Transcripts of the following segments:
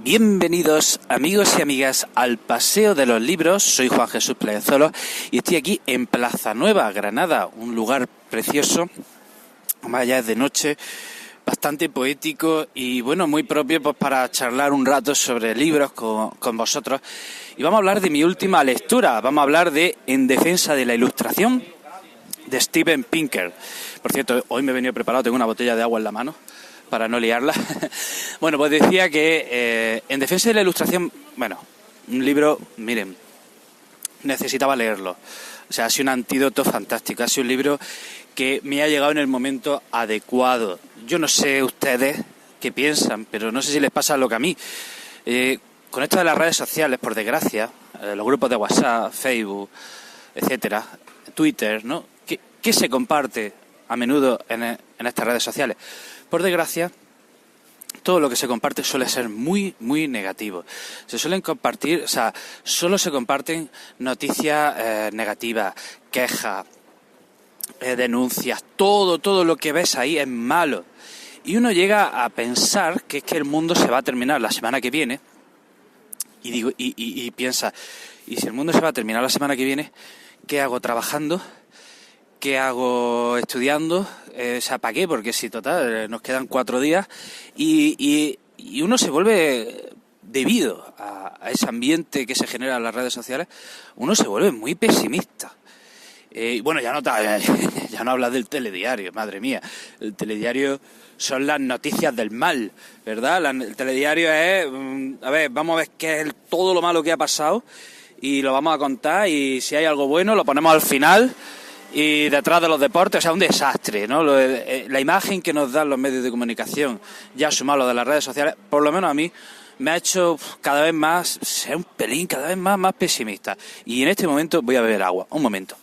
Bienvenidos amigos y amigas al Paseo de los Libros. Soy Juan Jesús Pleguezolo y estoy aquí en Plaza Nueva, Granada, un lugar precioso, más ya es de noche, bastante poético y bueno, muy propio pues, para charlar un rato sobre libros con vosotros. Y vamos a hablar de mi última lectura, vamos a hablar de En defensa de la ilustración, de Steven Pinker. Por cierto, hoy me he venido preparado, tengo una botella de agua en la mano para no liarla. Bueno, pues decía que En defensa de la ilustración, bueno, un libro, miren, necesitaba leerlo. O sea, ha sido un antídoto fantástico, ha sido un libro que me ha llegado en el momento adecuado. Yo no sé ustedes qué piensan, pero no sé si les pasa lo que a mí. Con esto de las redes sociales, por desgracia, los grupos de WhatsApp, Facebook, etcétera, Twitter, ¿no? ¿Qué se comparte a menudo en estas redes sociales? Por desgracia, todo lo que se comparte suele ser muy, muy negativo. Se suelen compartir, o sea, solo se comparten noticias negativas, quejas, denuncias, todo lo que ves ahí es malo. Y uno llega a pensar que es que el mundo se va a terminar la semana que viene y piensa, ¿y si el mundo se va a terminar la semana que viene, qué hago trabajando? ¿Qué hago estudiando? O sea, ¿para qué? Porque si total, nos quedan 4 días y uno se vuelve, debido a ese ambiente que se genera en las redes sociales, uno se vuelve muy pesimista. Y bueno, ya no hablas del telediario, madre mía. El telediario son las noticias del mal, ¿verdad? El telediario es, a ver, vamos a ver qué es todo lo malo que ha pasado y lo vamos a contar y si hay algo bueno lo ponemos al final. Y detrás de los deportes, o sea, un desastre, ¿no? La imagen que nos dan los medios de comunicación, ya sumado lo de las redes sociales, por lo menos a mí, me ha hecho cada vez más, ser un pelín, cada vez más pesimista. Y en este momento voy a beber agua, un momento.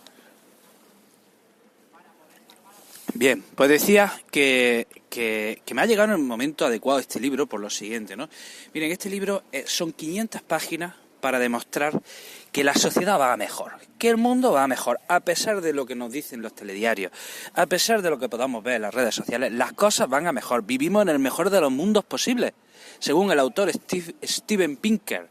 Bien, pues decía que me ha llegado en el momento adecuado este libro por lo siguiente, ¿no? Miren, este libro son 500 páginas para demostrar que la sociedad va a mejor, que el mundo va a mejor, a pesar de lo que nos dicen los telediarios, a pesar de lo que podamos ver en las redes sociales, las cosas van a mejor, vivimos en el mejor de los mundos posibles, según el autor Steven Pinker.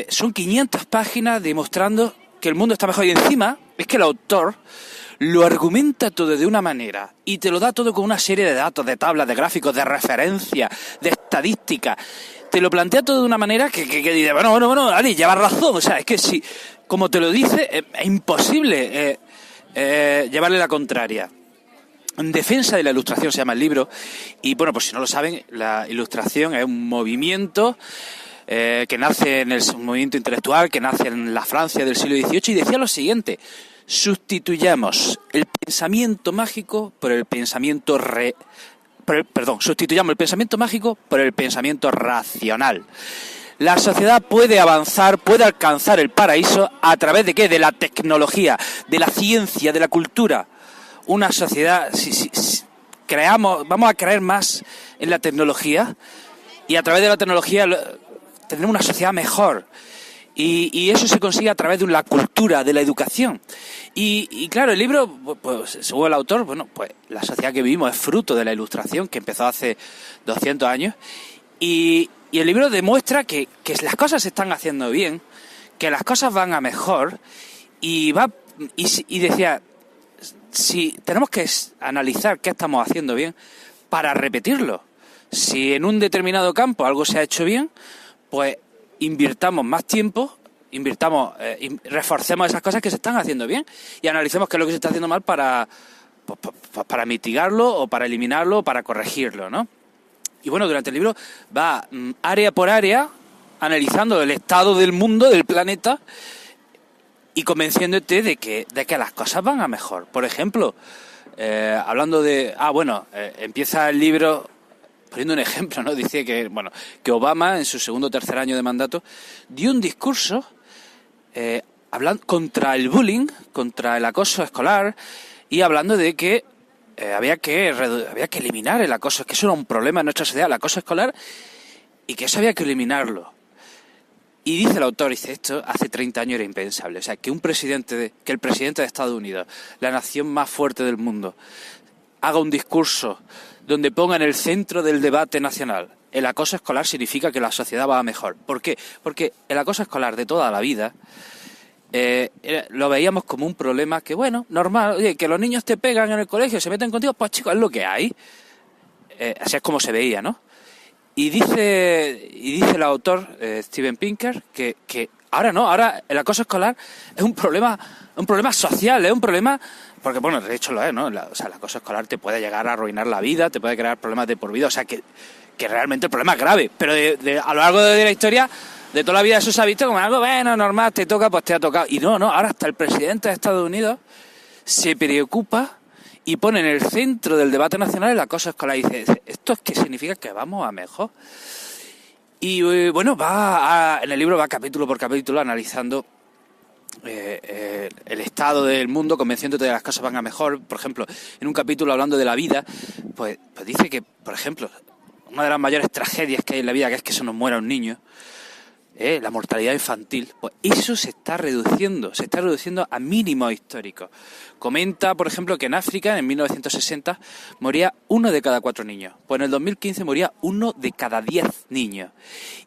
Son 500 páginas demostrando que el mundo está mejor y encima es que el autor lo argumenta todo de una manera y te lo da todo con una serie de datos, de tablas, de gráficos, de referencias, de estadísticas. Te lo plantea todo de una manera que dice, bueno, Ali, llevas razón. O sea, es que si, como te lo dice, es imposible llevarle la contraria. En defensa de la ilustración se llama el libro. Y bueno, pues si no lo saben, la ilustración es un movimiento que nace un movimiento intelectual que nace en la Francia del siglo XVIII y decía lo siguiente: sustituyamos el pensamiento mágico por el pensamiento sustituyamos el pensamiento mágico por el pensamiento racional. La sociedad puede avanzar, puede alcanzar el paraíso a través de ¿qué? De la tecnología, de la ciencia, de la cultura. Una sociedad, si vamos a creer más en la tecnología y a través de la tecnología tener una sociedad mejor. Y eso se consigue a través de la cultura, de la educación. Y claro, el libro, pues según el autor, bueno, pues la sociedad que vivimos es fruto de la ilustración que empezó hace 200 años. Y el libro demuestra que las cosas se están haciendo bien, que las cosas van a mejor. Y decía, si tenemos que analizar qué estamos haciendo bien para repetirlo. Si en un determinado campo algo se ha hecho bien, pues invirtamos más tiempo, reforcemos esas cosas que se están haciendo bien y analicemos qué es lo que se está haciendo mal para mitigarlo o para eliminarlo o para corregirlo, ¿no? Y bueno, durante el libro va área por área analizando el estado del mundo, del planeta y convenciéndote de que las cosas van a mejor. Por ejemplo, hablando de... empieza el libro poniendo un ejemplo, ¿no? Dice que Obama, en su segundo o tercer año de mandato, dio un discurso hablando contra el bullying, contra el acoso escolar y hablando de que había que eliminar el acoso, que eso era un problema en nuestra sociedad, el acoso escolar, y que eso había que eliminarlo. Y dice el autor, esto hace 30 años era impensable. O sea, que el presidente de Estados Unidos, la nación más fuerte del mundo, haga un discurso donde ponga en el centro del debate nacional el acoso escolar significa que la sociedad va a mejor. ¿Por qué? Porque el acoso escolar de toda la vida lo veíamos como un problema que, bueno, normal, oye, que los niños te pegan en el colegio, se meten contigo, pues chicos, es lo que hay. Así es como se veía, ¿no? Y dice el autor, Steven Pinker, que ahora no, ahora el acoso escolar es un problema social, es un problema, porque bueno, de hecho lo es, ¿no? El acoso escolar te puede llegar a arruinar la vida, te puede crear problemas de por vida, o sea que realmente el problema es grave, pero a lo largo de la historia, de toda la vida eso se ha visto como algo, bueno, normal, te toca, pues te ha tocado. Y no, ahora hasta el presidente de Estados Unidos se preocupa y pone en el centro del debate nacional el acoso escolar. Y dice, ¿esto es qué significa? Que vamos a mejor. Y bueno, en el libro va capítulo por capítulo analizando el estado del mundo, convenciéndote de que las cosas van a mejor. Por ejemplo, en un capítulo hablando de la vida, pues dice que, por ejemplo, una de las mayores tragedias que hay en la vida, que es que se nos muera un niño, la mortalidad infantil, pues eso se está reduciendo a mínimos históricos. Comenta, por ejemplo, que en África, en 1960, moría 1 de cada 4 niños. Pues en el 2015 moría 1 de cada 10 niños.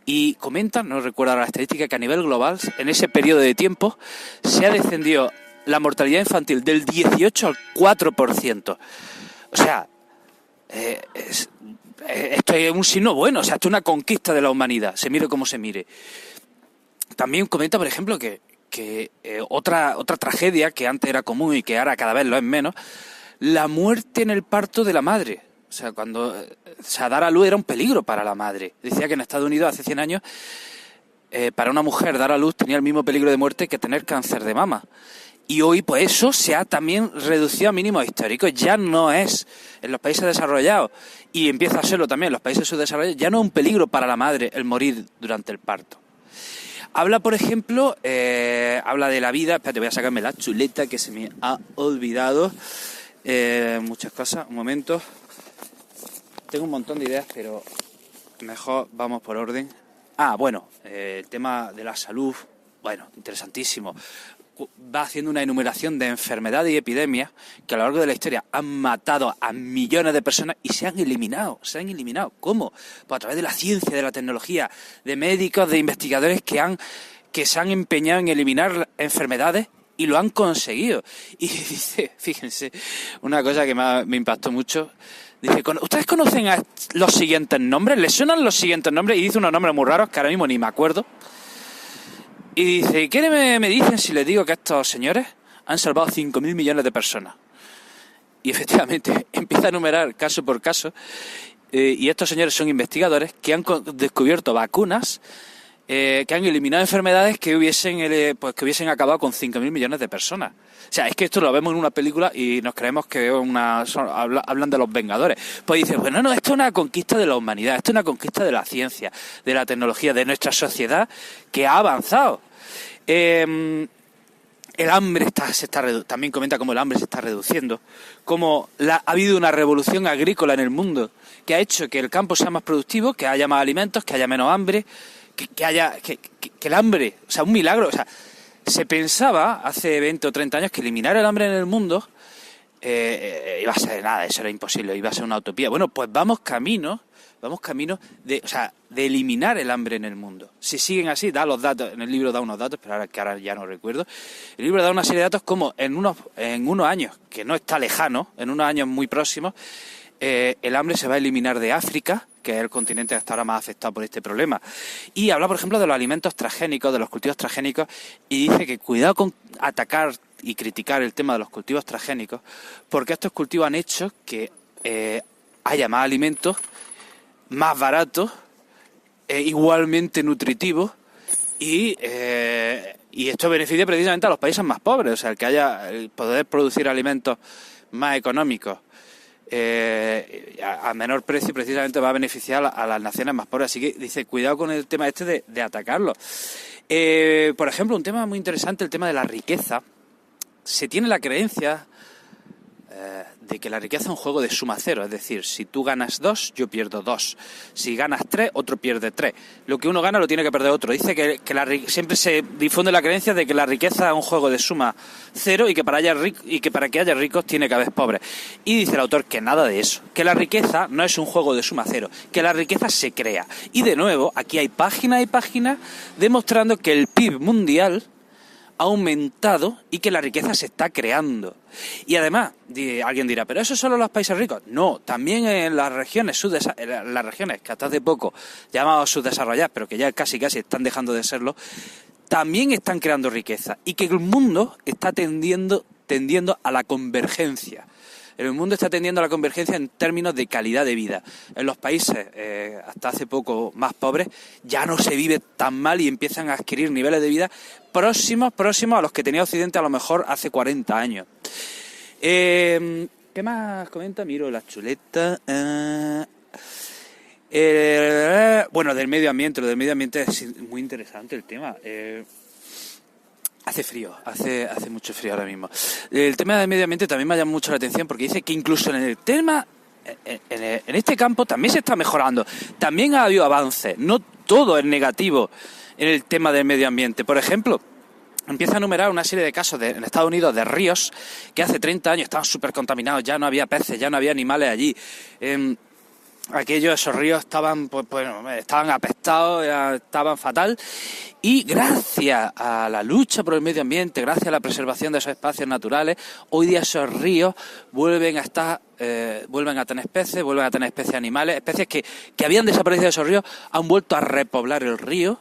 Y comenta, no recuerdo la estadística, que a nivel global, en ese periodo de tiempo, se ha descendido la mortalidad infantil del 18 al 4%. O sea, esto es un signo bueno, o sea, esto es una conquista de la humanidad, se mire como se mire. También comenta, por ejemplo, que otra tragedia que antes era común y que ahora cada vez lo es menos, la muerte en el parto de la madre. O sea, dar a luz era un peligro para la madre. Decía que en Estados Unidos hace 100 años, para una mujer dar a luz tenía el mismo peligro de muerte que tener cáncer de mama. Y hoy, pues eso se ha también reducido a mínimos históricos. Ya no es en los países desarrollados, y empieza a serlo también en los países subdesarrollados, ya no es un peligro para la madre el morir durante el parto. Habla, por ejemplo, habla de la vida. Espérate, voy a sacarme la chuleta que se me ha olvidado. Muchas cosas, un momento. Tengo un montón de ideas, pero mejor vamos por orden. Bueno, el tema de la salud, bueno, interesantísimo. Va haciendo una enumeración de enfermedades y epidemias que a lo largo de la historia han matado a millones de personas y se han eliminado. ¿Cómo? Pues a través de la ciencia, de la tecnología, de médicos, de investigadores que se han empeñado en eliminar enfermedades y lo han conseguido. Y dice, fíjense, una cosa que me impactó mucho. Dice, ¿ustedes conocen a los siguientes nombres? ¿Les suenan los siguientes nombres? Y dice unos nombres muy raros que ahora mismo ni me acuerdo. Y dice, ¿qué me dicen si les digo que estos señores han salvado 5.000 millones de personas? Y efectivamente empieza a enumerar caso por caso, y estos señores son investigadores que han descubierto vacunas que han eliminado enfermedades que hubiesen acabado con 5.000 millones de personas. O sea, es que esto lo vemos en una película y nos creemos que hablan de los Vengadores. Pues dice, bueno, no, esto es una conquista de la humanidad, esto es una conquista de la ciencia, de la tecnología, de nuestra sociedad que ha avanzado. El hambre también comenta cómo el hambre se está reduciendo, cómo ha habido una revolución agrícola en el mundo que ha hecho que el campo sea más productivo, que haya más alimentos, que haya menos hambre, que el hambre, o sea, un milagro, o sea, se pensaba hace 20 o 30 años que eliminar el hambre en el mundo iba a ser nada, eso era imposible, iba a ser una utopía. Bueno, pues vamos camino de eliminar el hambre en el mundo. Si siguen así, da los datos, en el libro da unos datos, pero ahora ya no recuerdo. El libro da una serie de datos como en unos años, que no está lejano, en unos años muy próximos, el hambre se va a eliminar de África, que es el continente hasta ahora más afectado por este problema. Y habla, por ejemplo, de los alimentos transgénicos, de los cultivos transgénicos, y dice que cuidado con atacar y criticar el tema de los cultivos transgénicos, porque estos cultivos han hecho que haya más alimentos, más baratos, igualmente nutritivos, y esto beneficia precisamente a los países más pobres, o sea, el poder producir alimentos más económicos a menor precio precisamente va a beneficiar a las naciones más pobres. Así que dice, cuidado con el tema de atacarlo. Por ejemplo, un tema muy interesante, el tema de la riqueza. Se tiene la creencia, de que la riqueza es un juego de suma cero, es decir, si tú ganas 2, yo pierdo 2. Si ganas 3, otro pierde 3. Lo que uno gana lo tiene que perder otro. Dice que siempre se difunde la creencia de que la riqueza es un juego de suma cero y que para que haya ricos tiene que haber pobres. Y dice el autor que nada de eso, que la riqueza no es un juego de suma cero, que la riqueza se crea. Y de nuevo, aquí hay páginas y páginas demostrando que el PIB mundial ha aumentado y que la riqueza se está creando. Y además, alguien dirá, ¿pero eso solo los países ricos? No, también en las regiones que hasta hace poco llamados subdesarrolladas, pero que ya casi están dejando de serlo, también están creando riqueza. Y que el mundo está tendiendo a la convergencia. El mundo está tendiendo a la convergencia en términos de calidad de vida. En los países, hasta hace poco más pobres, ya no se vive tan mal y empiezan a adquirir niveles de vida próximos a los que tenía Occidente a lo mejor hace 40 años. ¿Qué más comenta? Miro la chuleta. Bueno, del medio ambiente. Lo del medio ambiente es muy interesante el tema. Hace frío, hace mucho frío ahora mismo. El tema del medio ambiente también me llama mucho la atención porque dice que incluso en el tema, en este campo también se está mejorando. También ha habido avances, no todo es negativo en el tema del medio ambiente. Por ejemplo, empieza a enumerar una serie de casos en Estados Unidos de ríos que hace 30 años estaban súper contaminados, ya no había peces, ya no había animales allí. Esos ríos estaban apestados, estaban fatal, y gracias a la lucha por el medio ambiente, gracias a la preservación de esos espacios naturales, hoy día esos ríos vuelven a tener especies animales, especies que habían desaparecido de esos ríos, han vuelto a repoblar el río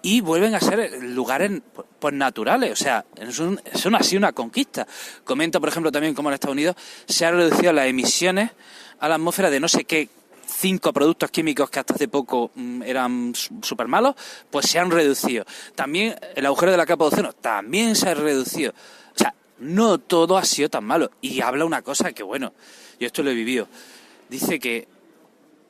y vuelven a ser lugares pues naturales. O sea, son así una conquista. Comento, por ejemplo, también cómo en Estados Unidos se han reducido las emisiones a la atmósfera de no sé qué 5 productos químicos que hasta hace poco eran súper malos, pues se han reducido. También el agujero de la capa de ozono también se ha reducido. O sea, no todo ha sido tan malo. Y habla una cosa que, bueno, yo esto lo he vivido. Dice que,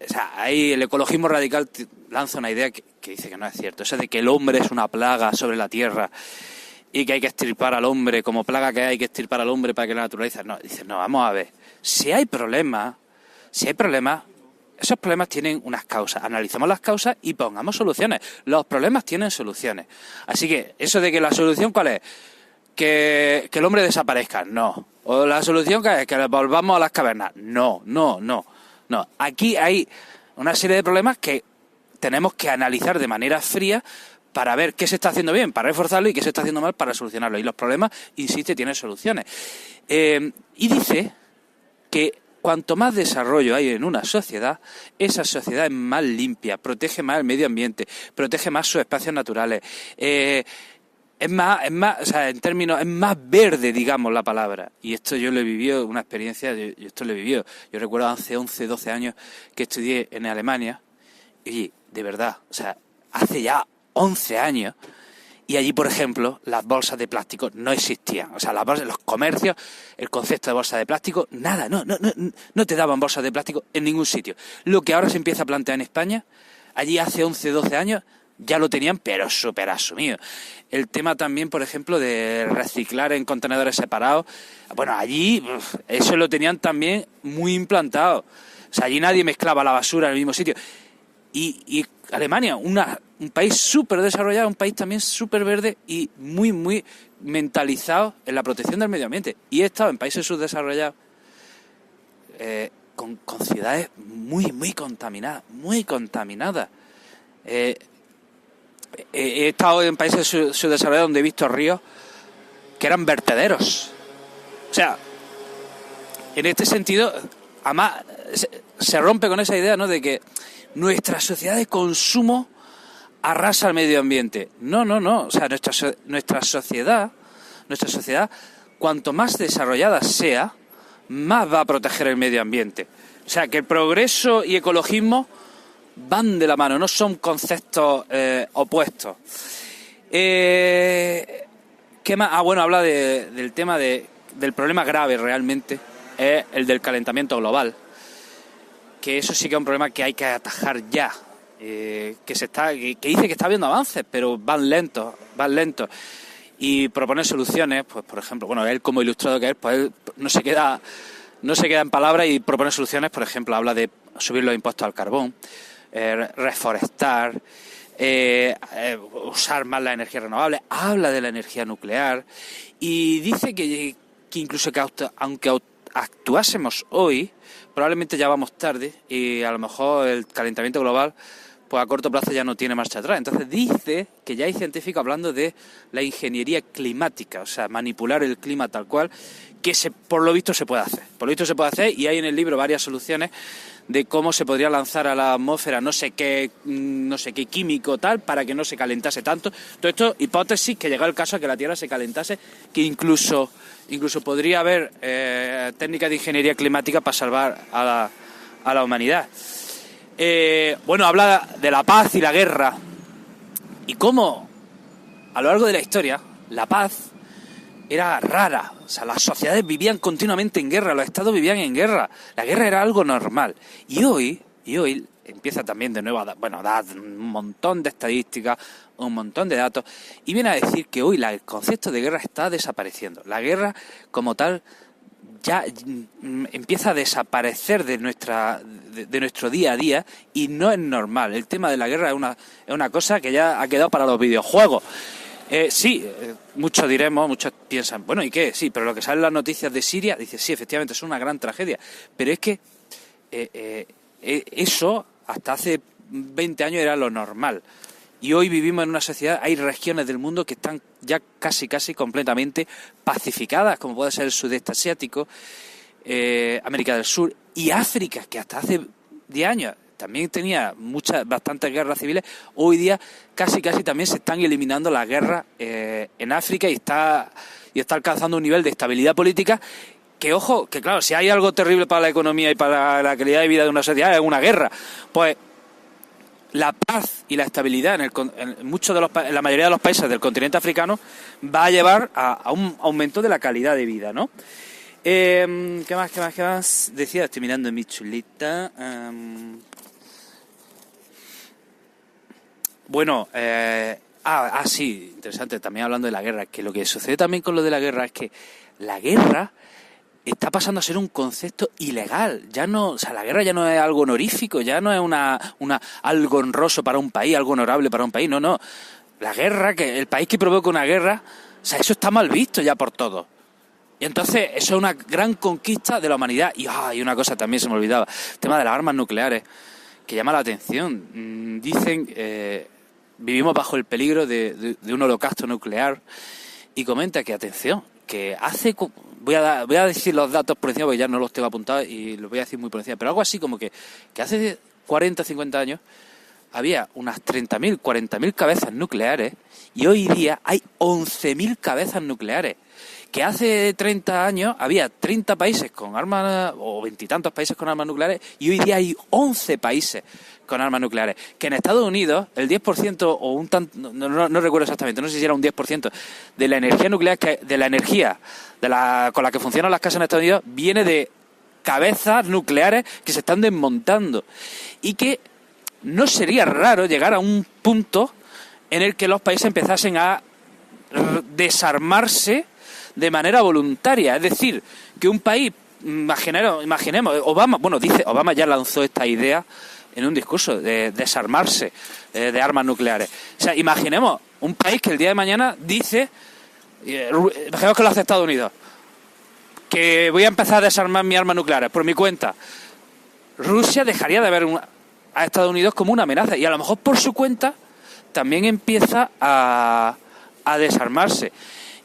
o sea, ahí el ecologismo radical lanza una idea que dice que no es cierto. Eso de que el hombre es una plaga sobre la tierra y que hay que extirpar al hombre, como plaga que hay que extirpar al hombre para que la naturaleza... No, dice, no, vamos a ver. Si hay problemas, esos problemas tienen unas causas. Analicemos las causas y pongamos soluciones. Los problemas tienen soluciones. Así que, eso de que la solución, ¿cuál es? Que el hombre desaparezca. No. O la solución, ¿qué es? Que volvamos a las cavernas. No. Aquí hay una serie de problemas que tenemos que analizar de manera fría para ver qué se está haciendo bien, para reforzarlo, y qué se está haciendo mal para solucionarlo. Y los problemas, insiste, tienen soluciones. Y dice que cuanto más desarrollo hay en una sociedad, esa sociedad es más limpia, protege más el medio ambiente, protege más sus espacios naturales, es más, o sea, en términos, es más verde, digamos, la palabra. Y esto yo lo he vivido, una experiencia, yo esto lo he vivido. Yo recuerdo hace 11, 12 años que estudié en Alemania, y de verdad, o sea, hace ya 11 años, y allí, por ejemplo, las bolsas de plástico no existían. O sea, las bolsas, los comercios, el concepto de bolsa de plástico, nada, no te daban bolsas de plástico en ningún sitio. Lo que ahora se empieza a plantear en España, allí hace 11, 12 años, ya lo tenían, pero súper asumido. El tema también, por ejemplo, de reciclar en contenedores separados, bueno, allí eso lo tenían también muy implantado. O sea, allí nadie mezclaba la basura en el mismo sitio. Y Alemania, un país súper desarrollado, un país también súper verde y muy, muy mentalizado en la protección del medio ambiente. Y he estado en países subdesarrollados con ciudades muy, muy contaminadas, He estado en países subdesarrollados donde he visto ríos que eran vertederos. O sea, en este sentido, además, se rompe con esa idea, ¿no?, de que nuestra sociedad de consumo arrasa al medio ambiente. No. O sea, nuestra sociedad, cuanto más desarrollada sea, más va a proteger el medio ambiente. O sea, que el progreso y ecologismo van de la mano, no son conceptos opuestos. ¿Qué más? Bueno, habla del tema del problema grave realmente, es el del calentamiento global. Que eso sí que es un problema que hay que atajar ya, que dice que está habiendo avances, pero van lentos. y propone soluciones, pues por ejemplo, bueno, él como ilustrado que es, pues él no se queda en palabras y propone soluciones. Por ejemplo, habla de subir los impuestos al carbón, reforestar, usar más la energía renovable, habla de la energía nuclear y dice que incluso que aunque actuásemos hoy, probablemente ya vamos tarde y a lo mejor el calentamiento global pues a corto plazo ya no tiene marcha atrás. Entonces dice que ya hay científicos hablando de la ingeniería climática, o sea, manipular el clima tal cual, que por lo visto se puede hacer. Por lo visto se puede hacer y hay en el libro varias soluciones de cómo se podría lanzar a la atmósfera no sé qué químico tal para que no se calentase tanto. Todo esto, hipótesis, que llegó el caso a que la Tierra se calentase, que incluso podría haber técnicas de ingeniería climática para salvar a la humanidad. Bueno, habla de la paz y la guerra y cómo a lo largo de la historia la paz era rara. O sea, las sociedades vivían continuamente en guerra, los estados vivían en guerra, la guerra era algo normal. Y hoy empieza también de nuevo a dar un montón de estadísticas, un montón de datos, y viene a decir que hoy el concepto de guerra está desapareciendo. La guerra como tal ya empieza a desaparecer de nuestro día a día y no es normal. El tema de la guerra es una cosa que ya ha quedado para los videojuegos. Muchos piensan, bueno, ¿y qué? Sí, pero lo que sale en las noticias de Siria, dice, sí, efectivamente, es una gran tragedia. Pero es que eso hasta hace 20 años era lo normal. Y hoy vivimos en una sociedad, hay regiones del mundo que están ya casi completamente pacificadas, como puede ser el sudeste asiático, América del Sur y África, que hasta hace 10 años también tenía bastantes guerras civiles. Hoy día casi también se están eliminando las guerras en África y está alcanzando un nivel de estabilidad política que, ojo, que claro, si hay algo terrible para la economía y para la calidad de vida de una sociedad es una guerra. Pues la paz y la estabilidad en la mayoría de los países del continente africano va a llevar a un aumento de la calidad de vida, ¿no? ¿Qué más? Decía, estoy mirando en mi chulita. Sí, interesante, también hablando de la guerra, que lo que sucede también con lo de la guerra es que la guerra está pasando a ser un concepto ilegal. Ya no, o sea, la guerra ya no es algo honorífico, ya no es algo honroso para un país, algo honorable para un país, no. La guerra, que el país que provoca una guerra, o sea, eso está mal visto ya por todos. Y entonces eso es una gran conquista de la humanidad. Y una cosa también se me olvidaba, el tema de las armas nucleares, que llama la atención. Dicen, vivimos bajo el peligro de un holocausto nuclear, y comenta que, atención, que voy a decir los datos por encima porque ya no los tengo apuntados y los voy a decir muy por encima, pero algo así como que hace 40, 50 años había unas 30.000, 40.000 cabezas nucleares y hoy día hay 11.000 cabezas nucleares. Que hace 30 años había 30 países con armas, o 20 y tantos países con armas nucleares, y hoy día hay 11 países con armas nucleares. Que en Estados Unidos el 10% o un tanto, no recuerdo exactamente, no sé si era un 10% de la energía nuclear, con la que funcionan las casas en Estados Unidos, viene de cabezas nucleares que se están desmontando. Y que no sería raro llegar a un punto en el que los países empezasen a desarmarse de manera voluntaria, es decir, que un país, imaginemos, Obama ya lanzó esta idea en un discurso de desarmarse de armas nucleares. O sea, imaginemos un país que el día de mañana dice, imaginemos que lo hace Estados Unidos, que voy a empezar a desarmar mis armas nucleares por mi cuenta. Rusia dejaría de ver a Estados Unidos como una amenaza y a lo mejor por su cuenta también empieza a desarmarse.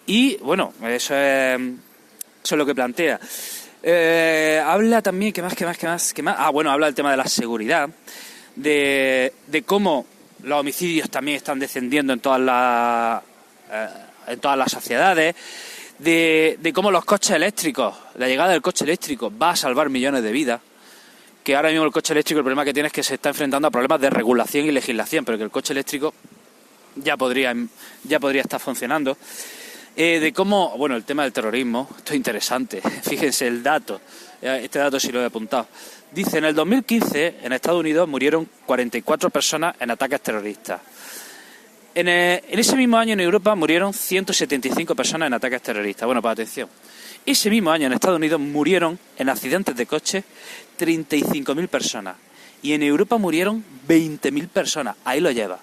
Y bueno, eso es lo que plantea. Habla también, ¿qué más? Habla del tema de la seguridad, de cómo los homicidios también están descendiendo en todas las sociedades, de cómo los coches eléctricos, la llegada del coche eléctrico va a salvar millones de vidas, que ahora mismo el coche eléctrico el problema que tiene es que se está enfrentando a problemas de regulación y legislación, pero que el coche eléctrico ya podría estar funcionando. De cómo, el tema del terrorismo, esto es interesante, fíjense el dato, este dato sí lo he apuntado. Dice, en el 2015 en Estados Unidos murieron 44 personas en ataques terroristas. En ese mismo año en Europa murieron 175 personas en ataques terroristas. Bueno, pues atención. Ese mismo año en Estados Unidos murieron en accidentes de coche 35.000 personas. Y en Europa murieron 20.000 personas. Ahí lo lleva.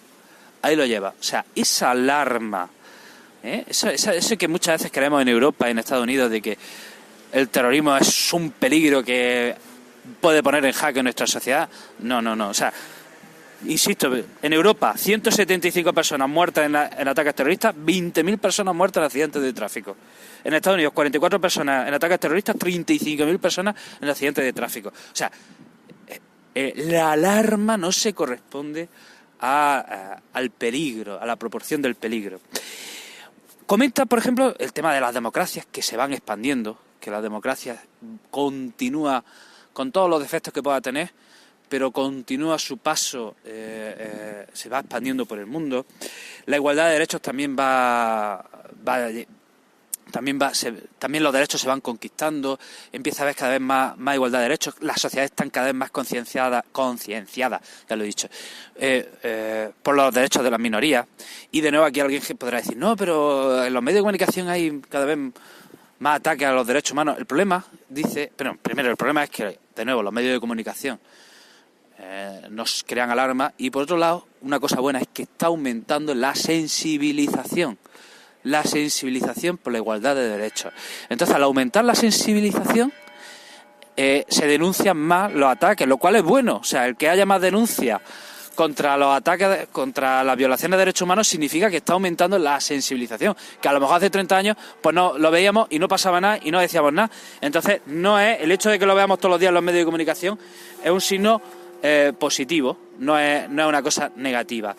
O sea, esa alarma, eso que muchas veces creemos en Europa y en Estados Unidos de que el terrorismo es un peligro que puede poner en jaque nuestra sociedad. No. O sea, insisto, en Europa 175 personas muertas en ataques terroristas, 20.000 personas muertas en accidentes de tráfico. En Estados Unidos 44 personas en ataques terroristas, 35.000 personas en accidentes de tráfico. O sea, la alarma no se corresponde al peligro, a la proporción del peligro. Comenta, por ejemplo, el tema de las democracias que se van expandiendo, que la democracia continúa con todos los defectos que pueda tener, pero continúa su paso, se va expandiendo por el mundo. La igualdad de derechos también también los derechos se van conquistando, empieza a haber cada vez más igualdad de derechos, las sociedades están cada vez más concienciadas, ya lo he dicho, por los derechos de las minorías. Y de nuevo aquí alguien podrá decir, no, pero en los medios de comunicación hay cada vez más ataques a los derechos humanos. El problema, primero el problema es que, de nuevo, los medios de comunicación nos crean alarma, y por otro lado, una cosa buena es que está aumentando la sensibilización por la igualdad de derechos. Entonces, al aumentar la sensibilización, se denuncian más los ataques, lo cual es bueno. O sea, el que haya más denuncias contra los ataques, contra las violaciones de derechos humanos, significa que está aumentando la sensibilización, que a lo mejor hace 30 años pues no lo veíamos y no pasaba nada y no decíamos nada. Entonces, no es el hecho de que lo veamos todos los días en los medios de comunicación, es un signo positivo, no es una cosa negativa.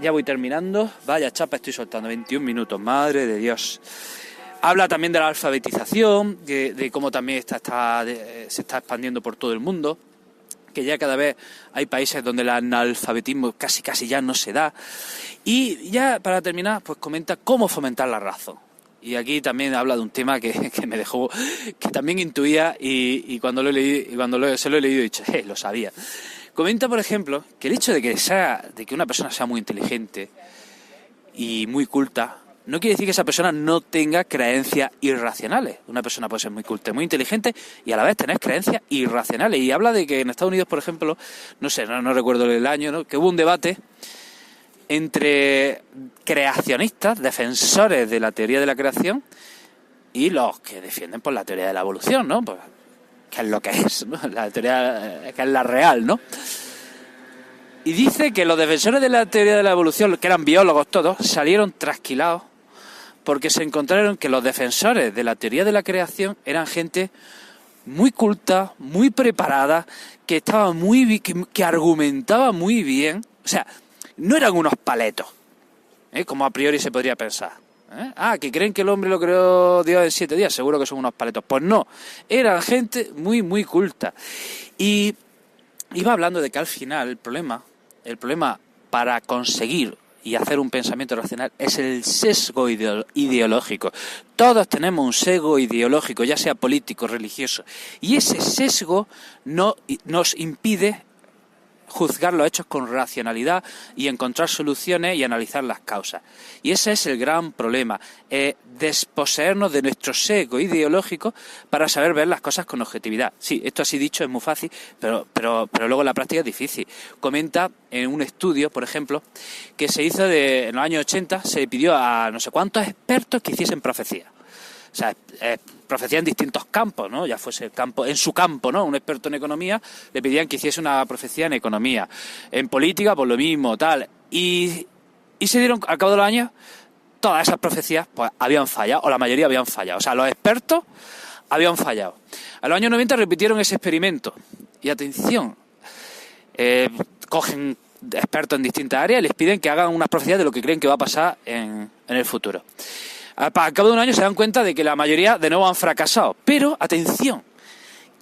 Ya voy terminando. Vaya chapa estoy soltando, 21 minutos, madre de Dios. Habla también de la alfabetización, de cómo también se está expandiendo por todo el mundo, que ya cada vez hay países donde el analfabetismo casi ya no se da. Y ya para terminar, pues comenta cómo fomentar la razón. Y aquí también habla de un tema que me dejó, que también intuía, y cuando lo he leído, se lo he leído he dicho, lo sabía. Comenta, por ejemplo, que el hecho de que una persona sea muy inteligente y muy culta no quiere decir que esa persona no tenga creencias irracionales. Una persona puede ser muy culta, muy inteligente y a la vez tener creencias irracionales. Y habla de que en Estados Unidos, por ejemplo, no recuerdo el año, ¿no?, que hubo un debate entre creacionistas, defensores de la teoría de la creación, y los que defienden por la teoría de la evolución, ¿no? Pues, que es lo que es, ¿no? La teoría que es la real, ¿no? Y dice que los defensores de la teoría de la evolución, que eran biólogos todos, salieron trasquilados porque se encontraron que los defensores de la teoría de la creación eran gente muy culta, muy preparada, que estaba que argumentaba muy bien. O sea, no eran unos paletos, como a priori se podría pensar. Que creen que el hombre lo creó Dios en 7 días, seguro que son unos paletos. Pues no, eran gente muy culta. Y iba hablando de que al final el problema para conseguir y hacer un pensamiento racional es el sesgo ideológico. Todos tenemos un sesgo ideológico, ya sea político, religioso, y ese sesgo nos impide juzgar los hechos con racionalidad y encontrar soluciones y analizar las causas. Y ese es el gran problema, desposeernos de nuestro sesgo ideológico para saber ver las cosas con objetividad. Sí, esto así dicho es muy fácil, pero luego en la práctica es difícil. Comenta en un estudio, por ejemplo, que se hizo en los años 80, se pidió a no sé cuántos expertos que hiciesen profecía. O sea, profecía en distintos campos, ¿no? Ya fuese en su campo, ¿no? Un experto en economía le pedían que hiciese una profecía en economía. En política, pues lo mismo, tal. Y se dieron, al cabo de los años, todas esas profecías pues habían fallado, o la mayoría habían fallado. O sea, los expertos habían fallado. A los años 90 repitieron ese experimento. Y atención, cogen expertos en distintas áreas y les piden que hagan unas profecías de lo que creen que va a pasar en el futuro. Al cabo de un año se dan cuenta de que la mayoría de nuevo han fracasado. Pero, atención,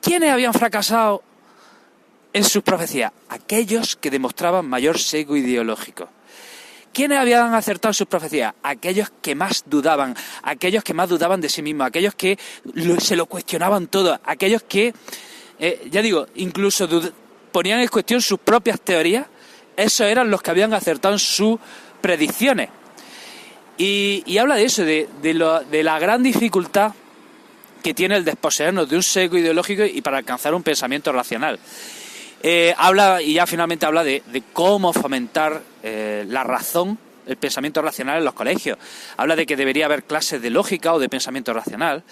¿quiénes habían fracasado en sus profecías? Aquellos que demostraban mayor sesgo ideológico. ¿Quiénes habían acertado en sus profecías? Aquellos que más dudaban de sí mismos, aquellos que se lo cuestionaban todo, aquellos que, incluso ponían en cuestión sus propias teorías. Esos eran los que habían acertado en sus predicciones. Y habla de eso, de la gran dificultad que tiene el desposeernos de un sesgo ideológico y para alcanzar un pensamiento racional. Habla, y ya finalmente habla de cómo fomentar la razón, el pensamiento racional en los colegios. Habla de que debería haber clases de lógica o de pensamiento racional,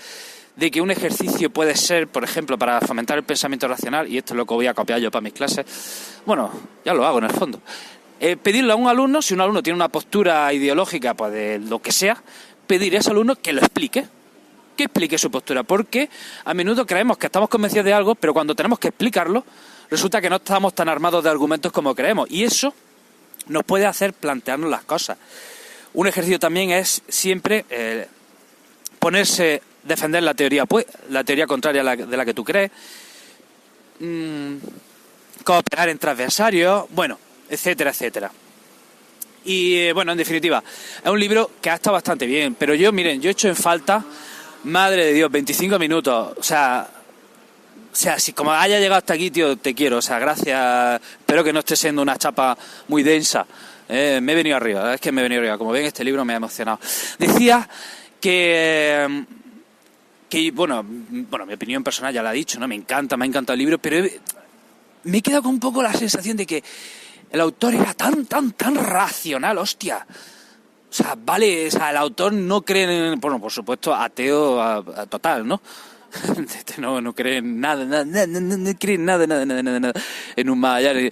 de que un ejercicio puede ser, por ejemplo, para fomentar el pensamiento racional, y esto es lo que voy a copiar yo para mis clases, bueno, ya lo hago en el fondo, pedirle a un alumno, si un alumno tiene una postura ideológica, pues de lo que sea, pedir a ese alumno que lo explique, su postura, porque a menudo creemos que estamos convencidos de algo, pero cuando tenemos que explicarlo, resulta que no estamos tan armados de argumentos como creemos, y eso nos puede hacer plantearnos las cosas. Un ejercicio también es siempre defender la teoría contraria de la que tú crees, cooperar entre adversarios, bueno, etcétera, etcétera. Y bueno, en definitiva, es un libro que ha estado bastante bien, pero yo he hecho en falta, madre de Dios, 25 minutos, o sea, si como haya llegado hasta aquí, tío, te quiero, o sea, gracias, espero que no esté siendo una chapa muy densa, me he venido arriba, como ven, este libro me ha emocionado. Decía que bueno, mi opinión personal ya la he dicho, ¿no? Me ha encantado el libro, pero me he quedado con un poco la sensación de que el autor era tan racional, hostia. O sea, vale, o sea, el autor no cree en, bueno, por supuesto, ateo total, ¿no? No cree en nada, no cree en nada, en un más allá.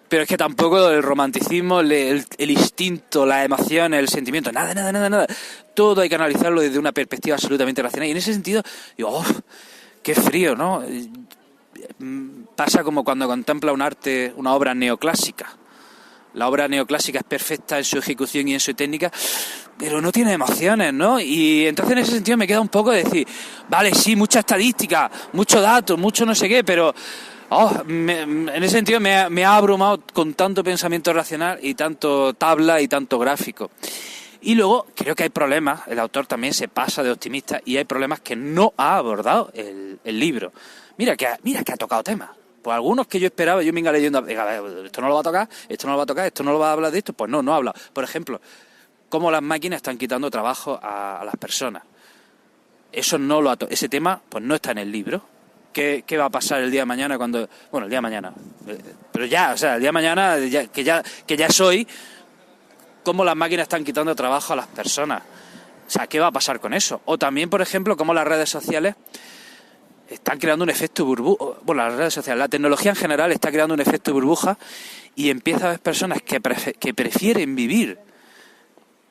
Pero es que tampoco el romanticismo, el instinto, las emociones, el sentimiento, nada. Todo hay que analizarlo desde una perspectiva absolutamente racional. Y en ese sentido, digo, oh, qué frío, ¿no? Pasa como cuando contempla una obra neoclásica. La obra neoclásica es perfecta en su ejecución y en su técnica, pero no tiene emociones, ¿no? Y entonces en ese sentido me queda un poco de decir, vale, sí, mucha estadística, mucho datos, mucho no sé qué, pero en ese sentido me ha abrumado con tanto pensamiento racional y tanto tabla y tanto gráfico. Y luego creo que hay problemas, el autor también se pasa de optimista y hay problemas que no ha abordado el libro. Mira que ha tocado temas. Pues algunos que yo esperaba, yo me iba leyendo, esto no lo va a tocar, esto no lo va a hablar de esto, pues no ha hablado. Por ejemplo, cómo las máquinas están quitando trabajo a las personas. Eso ese tema pues no está en el libro. ¿Qué va a pasar el día de mañana cuando... Bueno, el día de mañana, pero ya, o sea, el día de mañana, que ya soy, cómo las máquinas están quitando trabajo a las personas. O sea, ¿qué va a pasar con eso? O también, por ejemplo, cómo las redes sociales están creando un efecto burbuja. Bueno, las redes sociales, la tecnología en general está creando un efecto burbuja y empieza a haber personas que prefieren vivir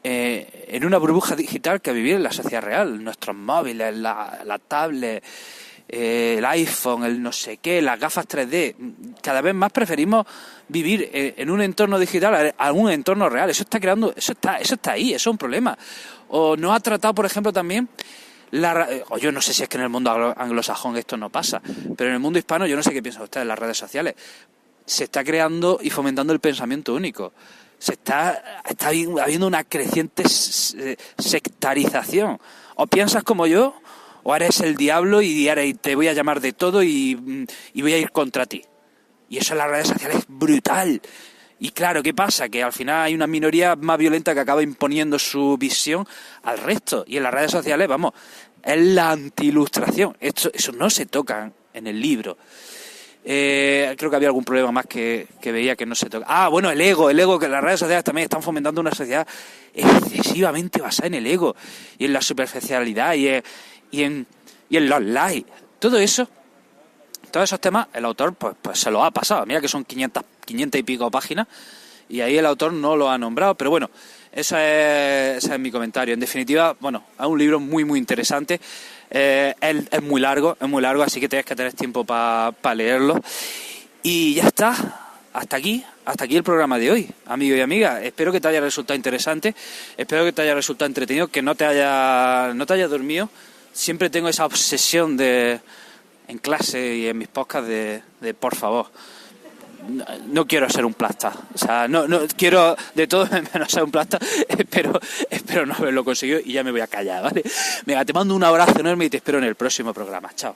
en una burbuja digital que vivir en la sociedad real. Nuestros móviles, la tablet, el iPhone, el no sé qué, las gafas 3D. Cada vez más preferimos vivir en un entorno digital a un entorno real. Eso está ahí, eso es un problema. O no ha tratado, por ejemplo, también... yo no sé si es que en el mundo anglosajón esto no pasa, pero en el mundo hispano yo no sé qué piensan ustedes, las redes sociales se está creando y fomentando el pensamiento único, está habiendo una creciente sectarización. O piensas como yo o eres el diablo y te voy a llamar de todo y voy a ir contra ti, y eso en las redes sociales es brutal. Y claro, ¿qué pasa? Que al final hay una minoría más violenta que acaba imponiendo su visión al resto. Y en las redes sociales, vamos, es la anti-ilustración. Eso no se toca en el libro. Creo que había algún problema más que veía que no se toca. Bueno, el ego, que las redes sociales también están fomentando una sociedad excesivamente basada en el ego y en la superficialidad y en los likes. Todo eso, todos esos temas, el autor pues se los ha pasado. Mira que son 500 y pico páginas y ahí el autor no lo ha nombrado, pero bueno, ese es mi comentario. En definitiva, bueno, es un libro muy muy interesante. Es muy largo, así que tienes que tener tiempo para leerlo. Y ya está, hasta aquí el programa de hoy, amigo y amiga. Espero que te haya resultado interesante, espero que te haya resultado entretenido, que no te haya dormido. Siempre tengo esa obsesión en clase y en mis podcasts de por favor, no quiero ser un plasta, o sea, no quiero de todo menos ser un plasta. Espero no haberlo conseguido y ya me voy a callar, ¿vale? Venga, te mando un abrazo enorme y te espero en el próximo programa. Chao.